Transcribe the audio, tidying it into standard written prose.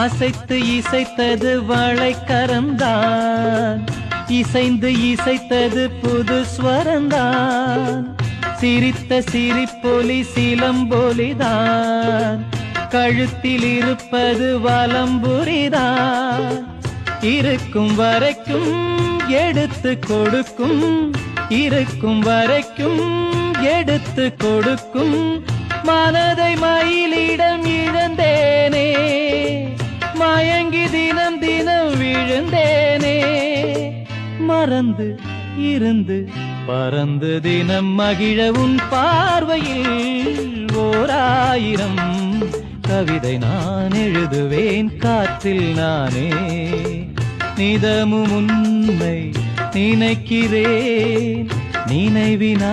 அசைத்து இசைத்தது வளைக்கரந்தான், இசைந்து இசைத்தது புது ஸ்வரந்தான். சிரித்த சிரிப்பொலி சிலம்பொலிதான், கழுத்தில் இருப்பது வலம்புரிதான். இருக்கும் வரைக்கும் எடுத்து கொடுக்கும், இருக்கும் வரைக்கும் எடுத்து கொடுக்கும். மனதை மயிலிடம் இழந்தேனே, மயங்கி தினம் தினம் விழுந்தேனே. மறந்து இருந்து பறந்து தினம் மகிழ உன் பார்வையில் ஓராயிரம் கவிதை நான் எழுதுவேன் காற்றில் நானே. நிதமும் உன்னை நினைக்கிறேன், நினைவினா